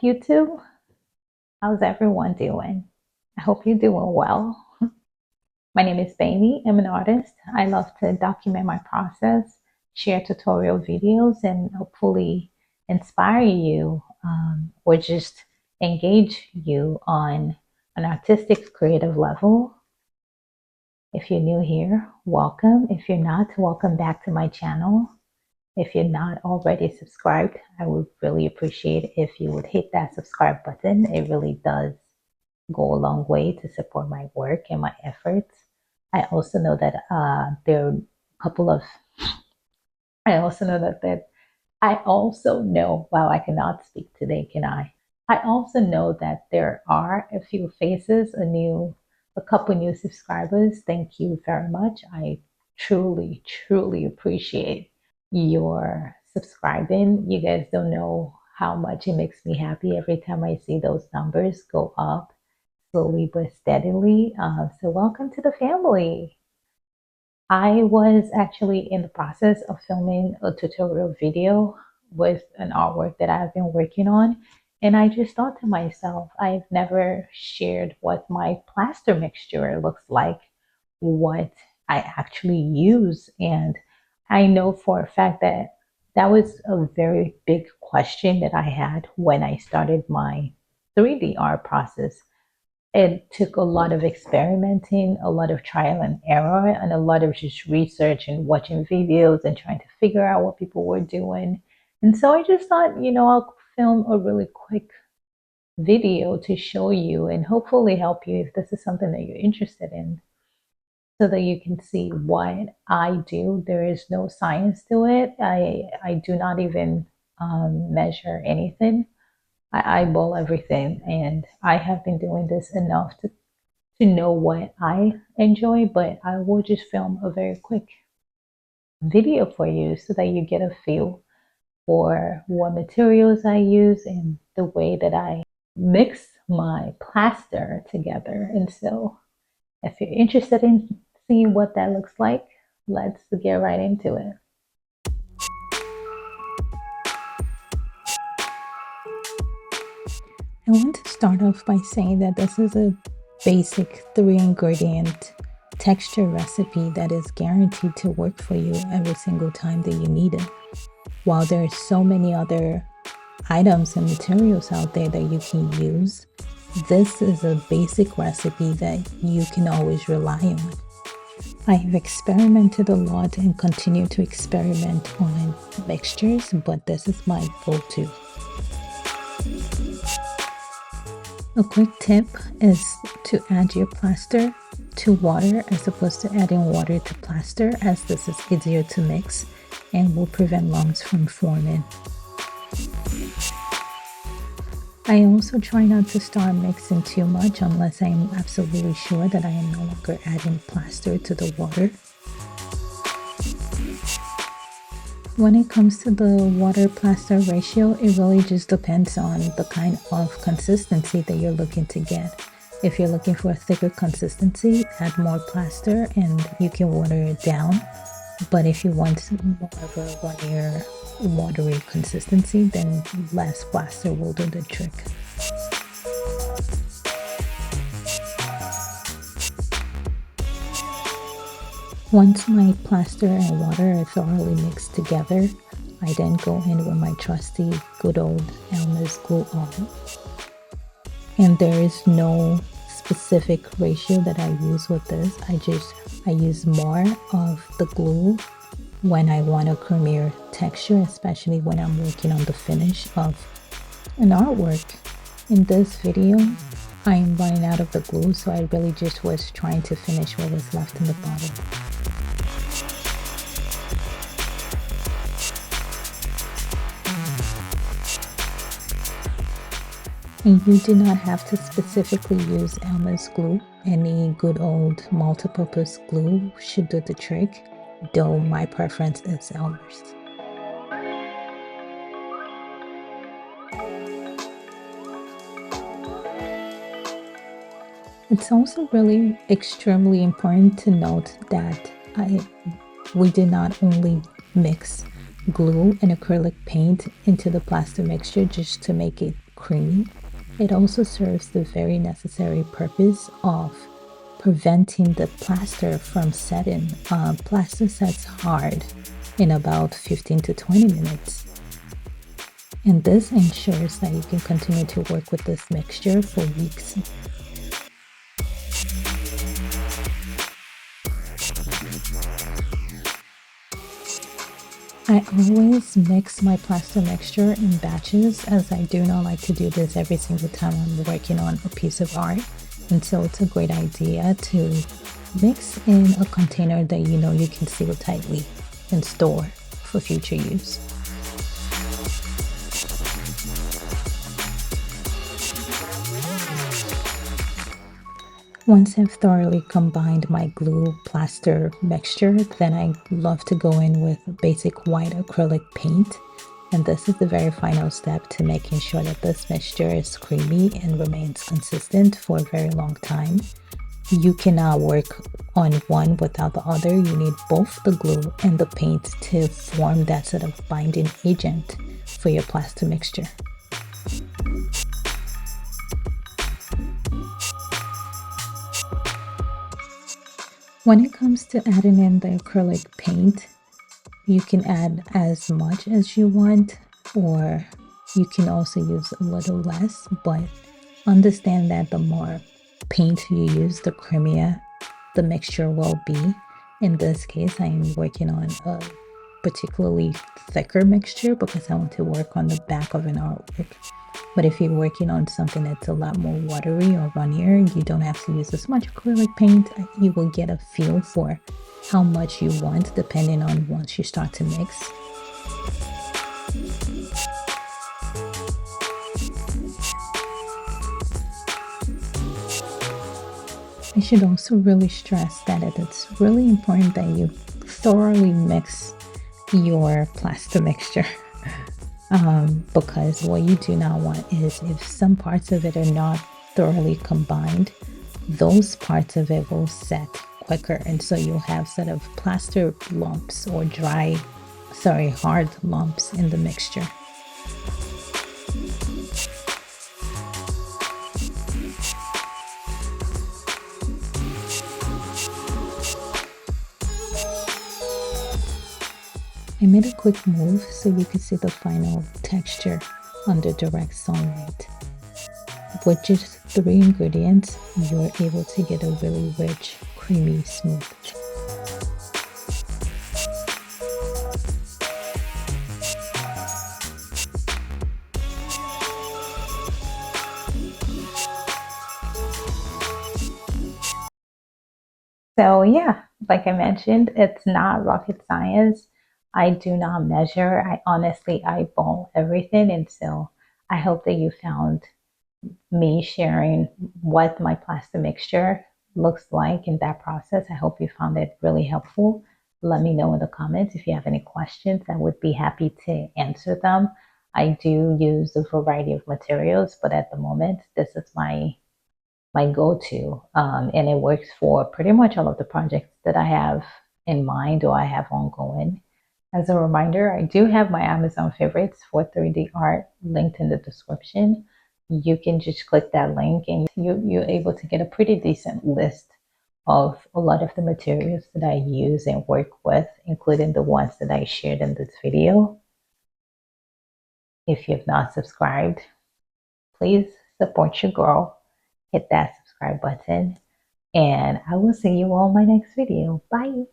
YouTube? How's everyone doing? I hope you're doing well. My name is Bailey. I'm an artist. I love to document my process, share tutorial videos, and hopefully inspire you or just engage you on an artistic, creative level. If you're new here, welcome. If you're not, welcome back to my channel. If you're not already subscribed, I would really appreciate if you would hit that subscribe button. It really does go a long way to support my work and my efforts. I also know that there are a couple of, I also know that I also know, wow, I cannot speak today, can I? I also know that there are a few faces, a couple new subscribers. Thank you very much. I truly, truly appreciate your subscribing. You guys don't know how much it makes me happy every time I see those numbers go up slowly but steadily. So welcome to the family. I was actually in the process of filming a tutorial video with an artwork that I've been working on. And I just thought to myself, I've never shared what my plaster mixture looks like, what I actually use. And I know for a fact that that was a very big question that I had when I started my 3D art process. It took a lot of experimenting, a lot of trial and error, and a lot of just research and watching videos and trying to figure out what people were doing. And so I just thought, I'll film a really quick video to show you and hopefully help you if this is something that you're interested in so that you can see what I do. There is no science to it. I do not even measure anything. I eyeball everything, and I have been doing this enough to know what I enjoy, but I will just film a very quick video for you so that you get a feel for what materials I use and the way that I mix my plaster together. And so if you're interested in seeing what that looks like, let's get right into it. I want to start off by saying that this is a basic 3-ingredient texture recipe that is guaranteed to work for you every single time that you need it. While there are so many other items and materials out there that you can use, this is a basic recipe that you can always rely on. I have experimented a lot and continue to experiment on mixtures, but this is my go-to. A quick tip is to add your plaster to water as opposed to adding water to plaster, as this is easier to mix and will prevent lumps from forming. I also try not to start mixing too much unless I am absolutely sure that I am no longer adding plaster to the water. When it comes to the water-plaster ratio, it really just depends on the kind of consistency that you're looking to get. If you're looking for a thicker consistency, add more plaster and you can water it down. But if you want more of a runnier, watery consistency, then less plaster will do the trick. Once my plaster and water are thoroughly mixed together, I then go in with my trusty good old Elmer's glue on. And there is no specific ratio that I use with this. I use more of the glue when I want a creamier texture, especially when I'm working on the finish of an artwork. In this video, I am running out of the glue, so I really just was trying to finish what was left in the bottle. And you do not have to specifically use Elmer's glue. Any good old multi-purpose glue should do the trick, though my preference is Elmer's. It's also really extremely important to note that we did not only mix glue and acrylic paint into the plaster mixture just to make it creamy, it also serves the very necessary purpose of preventing the plaster from setting. Plaster sets hard in about 15 to 20 minutes. And this ensures that you can continue to work with this mixture for weeks. I always mix my plaster mixture in batches, as I do not like to do this every single time I'm working on a piece of art. And so it's a great idea to mix in a container that you know you can seal tightly and store for future use. Once I've thoroughly combined my glue plaster mixture, then I love to go in with basic white acrylic paint. And this is the very final step to making sure that this mixture is creamy and remains consistent for a very long time. You cannot work on one without the other. You need both the glue and the paint to form that sort of binding agent for your plaster mixture. When it comes to adding in the acrylic paint, you can add as much as you want, or you can also use a little less, but understand that the more paint you use, the creamier the mixture will be. In this case, I am working on a particularly thicker mixture because I want to work on the back of an artwork. But if you're working on something that's a lot more watery or runnier, you don't have to use as much acrylic paint. You will get a feel for how much you want depending on once you start to mix. I should also really stress that it's really important that you thoroughly mix your plaster mixture. Because what you do not want is if some parts of it are not thoroughly combined, those parts of it will set quicker, and so you'll have sort of plaster lumps or hard lumps in the mixture. I made a quick move so you can see the final texture under direct sunlight. With just 3 ingredients, you're able to get a really rich, creamy smooth. So yeah, like I mentioned, it's not rocket science. I do not measure. I honestly eyeball everything. And so I hope that you found me sharing what my plaster mixture looks like in that process. I hope you found it really helpful. Let me know in the comments if you have any questions. I would be happy to answer them. I do use a variety of materials, but at the moment, this is my go-to, and it works for pretty much all of the projects that I have in mind or I have ongoing. As a reminder, I do have my Amazon favorites for 3D art linked in the description. You can just click that link and you're able to get a pretty decent list of a lot of the materials that I use and work with, including the ones that I shared in this video. If you've not subscribed, please support your girl. Hit that subscribe button, and I will see you all in my next video. Bye.